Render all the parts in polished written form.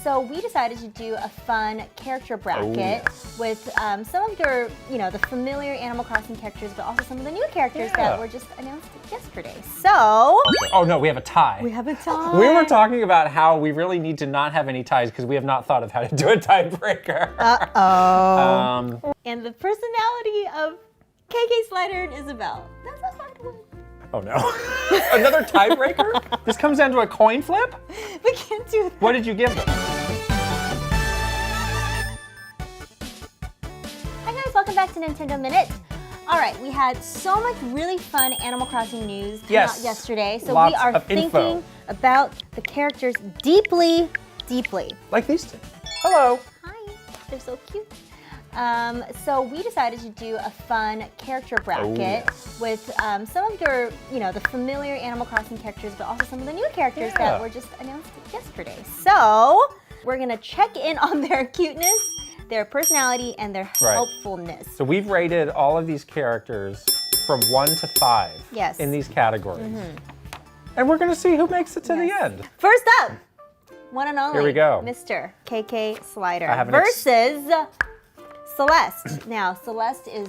So we decided to do a fun character bracket with some of your, the familiar Animal Crossing characters, but also some of the new characters that were just announced yesterday. So. Oh no, we have a tie. We have a tie. We were talking about how we really need to not have any ties because we have not thought of how to do a tiebreaker. Uh-oh. And the personality of KK Slider and Isabelle. That's a hard one. Oh no. Another tiebreaker? This comes down to a coin flip? We can't do that. What did you give them? Hi guys, welcome back to Nintendo Minute. All right, we had so much really fun Animal Crossing news come out yesterday, so we are thinking about the characters deeply, deeply. Like these two. Hello. Hi, they're so cute. So we decided to do a fun character bracket with some of your, the familiar Animal Crossing characters, but also some of the new characters that were just announced yesterday. So we're gonna check in on their cuteness, their personality, and their helpfulness. So we've rated all of these characters from 1 to 5 in these categories. And we're gonna see who makes it to the end. First up, one and only, here we go. Mr. KK Slider versus Celeste. Now, Celeste is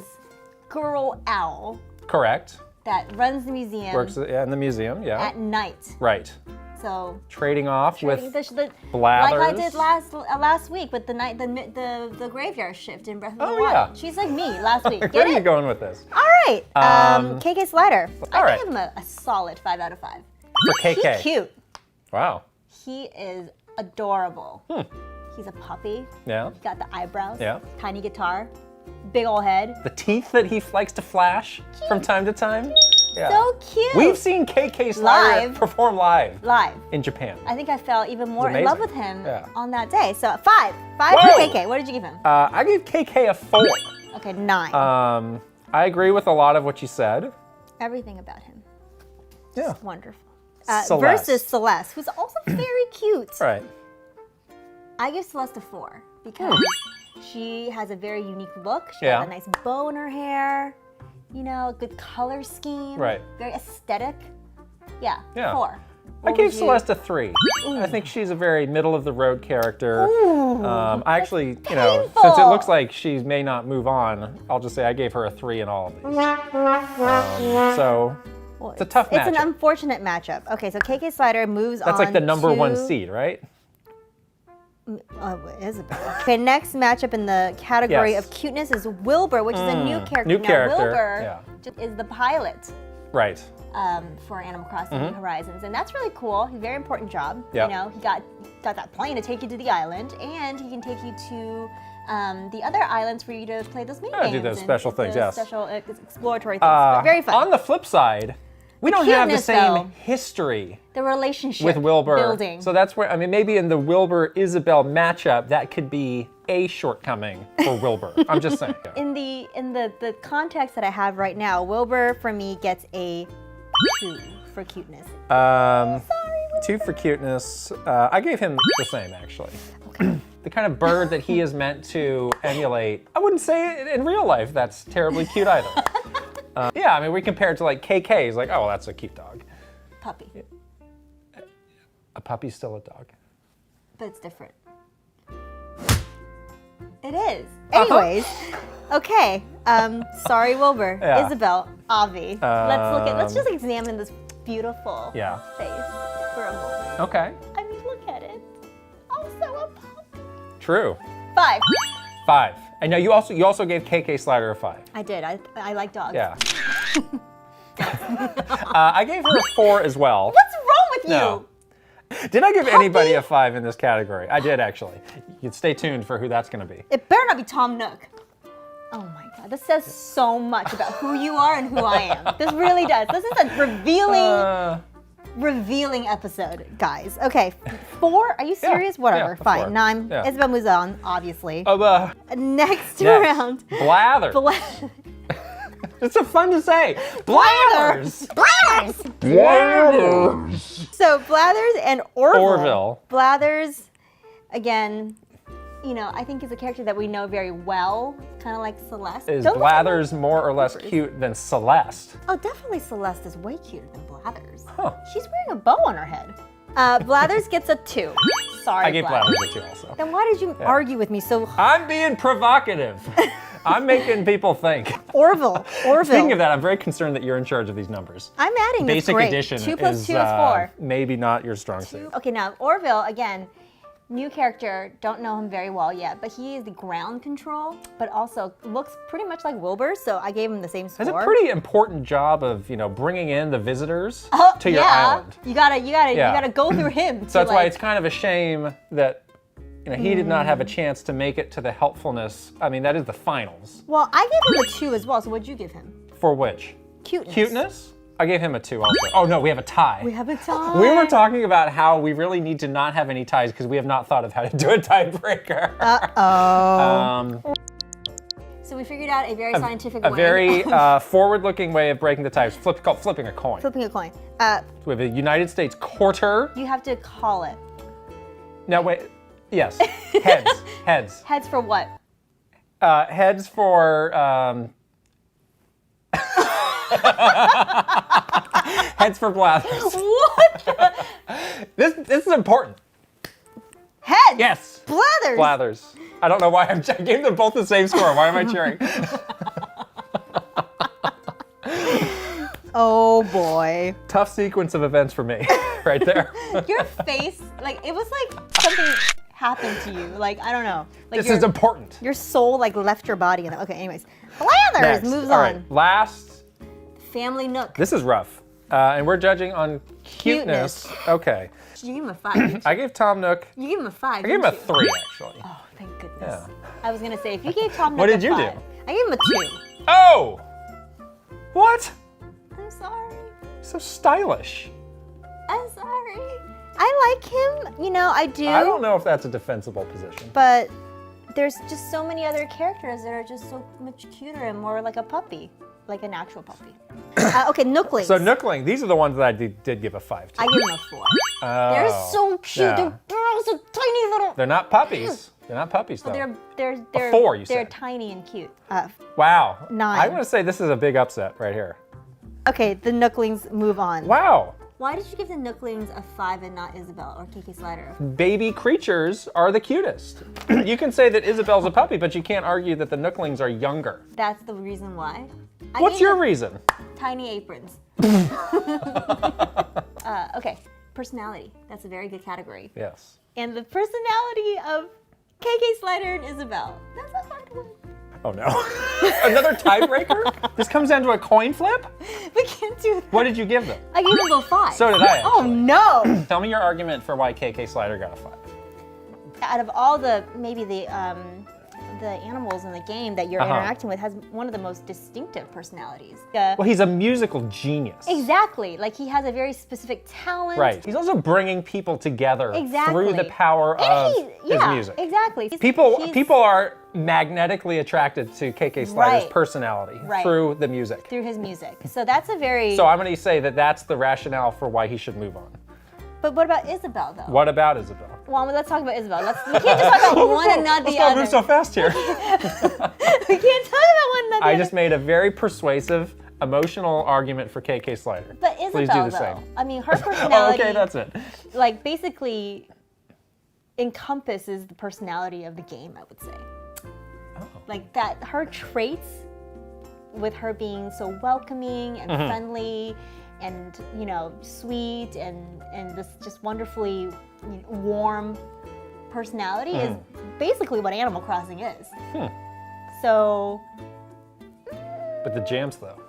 Girl Owl. Correct. That runs the museum. Works in the museum, at night. Right. So trading off with Blathers. Like I did last week with the graveyard shift in Breath of the Wild. Yeah. She's like me last week. Where are you going with this? All right. KK Slider. I give him a solid 5 out of 5. For KK. He's cute. Wow. He is adorable. He's a puppy. Yeah. He's got the eyebrows. Yeah. Tiny guitar. Big ol' head. The teeth that he likes to flash from time to time. Yeah. So cute. We've seen KK Slider perform live in Japan. I think I fell even more in love with him on that day. So 5 for KK. What did you give him? I gave KK a 4. Okay, 9. I agree with a lot of what you said. Everything about him. Yeah. Just wonderful. Celeste. Versus Celeste, who's also very cute. Right. I give Celeste a 4 because she has a very unique look. She has a nice bow in her hair. Good color scheme. Right. Very aesthetic. Yeah. 4. I gave Celeste a 3. I think she's a very middle of the road character. I actually, since it looks like she may not move on, I'll just say I gave her a 3 in all of these. So it's a tough matchup. It's an unfortunate matchup. Okay, so KK Slider moves on. That's like the number 1 seed, right? Isabelle. Okay, next matchup in the category of cuteness is Wilbur, which is a new character. Wilbur is the pilot. Right. For Animal Crossing New Horizons, and that's really cool. He's a very important job. He got that plane to take you to the island, and he can take you to the other islands for you to play those mini games. Do those special things, special exploratory things. But very fun. On the flip side, we don't have the same history. The relationship with Wilbur building. So that's where, maybe in the Wilbur-Isabelle matchup, that could be a shortcoming for Wilbur. I'm just saying. In the context that I have right now, Wilbur for me gets a 2 for cuteness. Sorry, 2 for cuteness. I gave him the same, actually. Okay. The kind of bird that he is meant to emulate, I wouldn't say in real life that's terribly cute either. We compare it to like KK. He's like, oh, well, that's a cute dog. Puppy. A puppy's still a dog. But it's different. It is. Anyways, okay. Sorry, Wilbur. Isabelle, Avi. Let's just examine this beautiful face for a moment. Okay. Look at it. Also a puppy. True. 5. 5. And now you also gave KK Slider a 5. I did. I like dogs. Yeah. I gave her a 4 as well. What's wrong with you? No. Did I give anybody a 5 in this category? I did, actually. You can stay tuned for who that's going to be. It better not be Tom Nook. Oh my God, this says so much about who you are and who I am. This really does. This is a revealing episode, guys. Okay, 4? Are you serious? Whatever, fine. 4. 9. Isabelle moves on, obviously. Next round. Blather. It's so fun to say. Blathers. So Blathers and Orville. Blathers, again, I think is a character that we know very well, kind of like Celeste. Is Blathers more or less cute than Celeste? Oh, definitely Celeste is way cuter than Blathers. Huh. She's wearing a bow on her head. Blathers gets a 2. Sorry, I gave Blathers a 2 also. Then why did you argue with me so I'm being provocative. I'm making people think. Orville. Speaking of that, I'm very concerned that you're in charge of these numbers. I'm adding this. Basic Great. addition 2 plus is 2 is 4. maybe not your strong suit. Okay, now Orville, again, new character, don't know him very well yet, but he is the ground control, but also looks pretty much like Wilbur, so I gave him the same score. It's a pretty important job of, bringing in the visitors to your yeah. island. You gotta go through him. So that's why it's kind of a shame that he did not have a chance to make it to the helpfulness. I mean, that is the finals. Well, I gave him a 2 as well, so what'd you give him? For which? Cuteness. Cuteness? I gave him a 2 also. Oh no, we have a tie. We have a tie. We were talking about how we really need to not have any ties because we have not thought of how to do a tiebreaker. Uh-oh. So we figured out a very scientific way. A very forward-looking way of breaking the ties, called flipping a coin. Flipping a coin. So we have a United States quarter. You have to call it. No, wait. Yes. Heads. Heads. Heads for what? Heads for. Heads for Blathers. What? This is important. Heads. Yes. Blathers. Blathers. I don't know why I gave them both the same score. Why am I cheering? Oh boy. Tough sequence of events for me, right there. Your face, it was like something happened to you. I don't know. This is important. Your soul left your body. Okay, anyways. Blathers Next. moves All on. right, last. Family Nook. This is rough. And we're judging on cuteness. Okay. You gave him a 5. didn't you? I gave Tom Nook. You gave him a 5. I gave him a 3, actually. Oh, thank goodness. Yeah. I was gonna say if you gave Tom Nook What did a you 5, do? I gave him a 2. Oh! What? I'm sorry. So stylish. I'm sorry. I like him. I do. I don't know if that's a defensible position. But there's just so many other characters that are just so much cuter and more like a puppy, like an actual puppy. Okay, Nooklings. So Nookling, these are the ones that I did give a 5 to. I give them a 4. Oh, They're so cute. yeah. They're so tiny little. They're not puppies. They're not puppies, though. They're 4, you They're said. tiny and cute. Wow. 9. I'm going to say this is a big upset right here. Okay, the Nooklings move on. Wow. Why did you give the Nooklings a 5 and not Isabel or KK Slider? Baby creatures are the cutest. You can say that Isabel's a puppy, but you can't argue that the Nooklings are younger. That's the reason why. What's your reason? Tiny aprons. Okay, personality. That's a very good category. Yes. And the personality of KK Slider and Isabel. That's a hard one. Oh no. Another tiebreaker? This comes down to a coin flip? We can't do that. What did you give them? I gave them both 5. So did I, Oh actually. no! Tell me your argument for why KK Slider got a 5. Out of all the animals in the game that you're interacting with, has one of the most distinctive personalities. Well, he's a musical genius. Exactly. He has a very specific talent. Right. He's also bringing people together Exactly. through the power of his yeah, music. Exactly. People are magnetically attracted to KK Slider's Right. personality Right. through the music. through his music. So that's a very. So I'm going to say that that's the rationale for why he should move on. But what about Isabel though? What about Isabel? Well, let's talk about Isabel. We can't just talk about one and not the Let's not other. move so fast here. We can't talk about one and not the I other. just made a very persuasive, emotional argument for KK Slider. But Isabel, Please do the though, same. I mean, her Oh, personality, okay, that's it. basically encompasses the personality of the game, I would say. Oh. Her traits, with her being so welcoming and friendly, and sweet, and this just wonderfully warm personality is basically what Animal Crossing is. So. But the jams, though.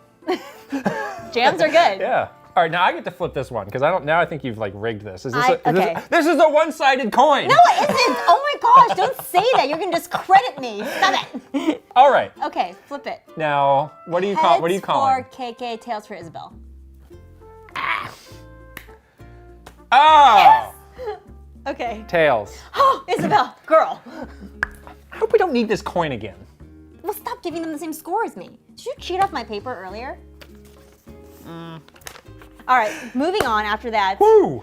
Jams are good. Yeah. All right, now I get to flip this one because I think you've rigged this. Is this okay. this is a one-sided coin? No, it isn't. Oh my gosh, don't say that. You're gonna discredit me. Stop it. All right. Okay, flip it. Now, what do you call? What do you call Heads it? for KK, tails for Isabel. Oh, Okay. tails. Oh, Isabel, girl. I hope we don't need this coin again. Well, stop giving them the same score as me. Did you cheat off my paper earlier? All right, moving on after that. Woo!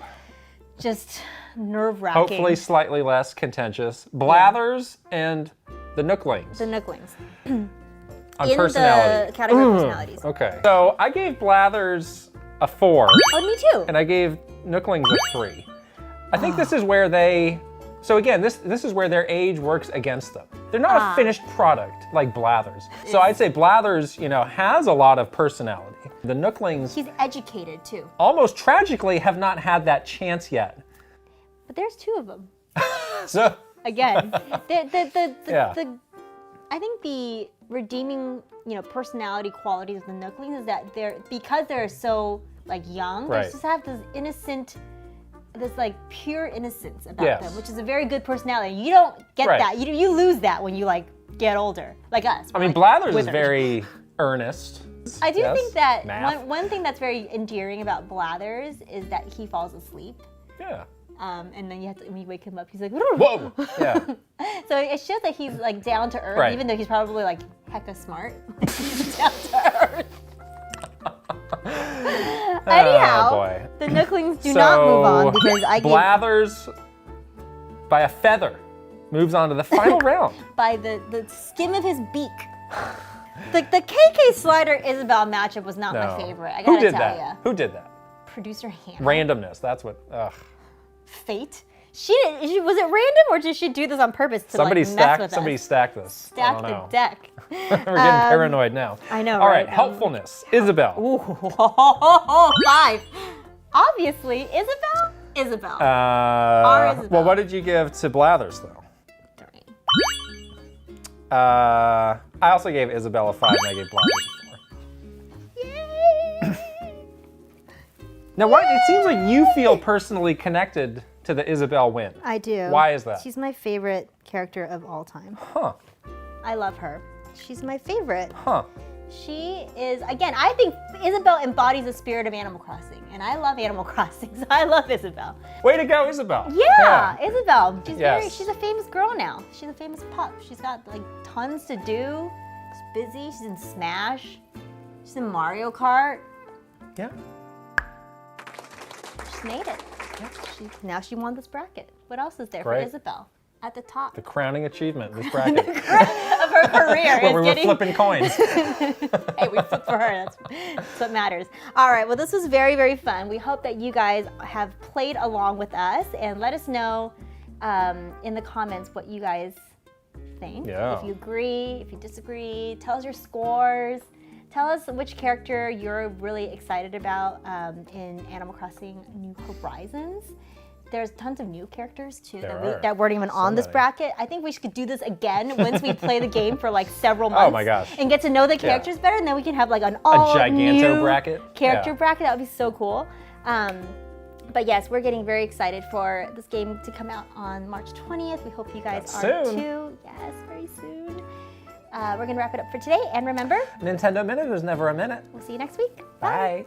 Just nerve-wracking. Hopefully slightly less contentious. Blathers and the Nooklings The Nooklings. on In personality. the category of personalities. Okay. So I gave Blathers a 4, Oh, me too. and I gave Nooklings a 3. I think this is where they. So again, this is where their age works against them. They're not a finished product like Blathers. So I'd say Blathers, has a lot of personality. The Nooklings He's educated too. almost tragically have not had that chance yet. But there's 2 of them. So Again, Yeah. I think the redeeming, personality qualities of the Nooklings is that because they're so young, Right. they just have this innocent, this pure innocence about Yes. them, which is a very good personality. You don't get Right. that. You lose that when you get older, like us. I mean, We're, Blathers is withered. very earnest. I do Yes. think that Math. one thing that's very endearing about Blathers is that he falls asleep. Yeah. And then when you wake him up, he's like, Whoa. Yeah. So it shows that he's down to earth, Right. even though he's probably hecka smart. He's down to earth. Anyhow, Oh, boy. the Nooklings do not move on because I give Blathers, by a feather, moves on to the final round. by the skim of his beak. The KK Slider Isabel matchup was not my favorite. I Who gotta did tell that? ya. Who did that? Producer Hannah. Randomness. That's what. Ugh. Fate. Was it random or did she do this on purpose to Somebody mess stacked. with Somebody us? stacked this. Stack I the don't know. deck. We're getting paranoid now. I know, All right. right? Helpfulness. Isabel. Ooh, 5. Obviously, Isabel. Isabel. Isabel. Well, what did you give to Blathers though? 3. I also gave Isabel a 5 and I gave Blathers a 4. Yay! Now, it seems like you feel personally connected to the Isabel win. I do. Why is that? She's my favorite character of all time. Huh. I love her. She's my favorite. Huh. She is, again, I think Isabel embodies the spirit of Animal Crossing. And I love Animal Crossing, so I love Isabel. Way to go, Isabel. Yeah, Isabel. She's Yes. she's a famous girl now. She's a famous pup. She's got tons to do. She's busy. She's in Smash. She's in Mario Kart. Yeah. She's made it. Now she won this bracket. What else is there Great. for Isabel? At the top The crowning achievement, this bracket. of her career Where is we were getting. flipping coins. Hey, we flip for her. That's what matters. All right. Well, this was very, very fun. We hope that you guys have played along with us and let us know in the comments what you guys think. Yeah. If you agree, if you disagree, tell us your scores. Tell us which character you're really excited about in Animal Crossing New Horizons. There's tons of new characters too that weren't even on this many. bracket. I think we should do this again once we play the game for several months. Oh my gosh. And get to know the characters better, and then we can have an all giganto new bracket? character Yeah. bracket. That would be so cool. But yes, we're getting very excited for this game to come out on March 20th. We hope you guys That's are soon. too. Yes, very soon. We're gonna wrap it up for today, and remember, Nintendo Minute is never a minute. we'll see you next week. Bye.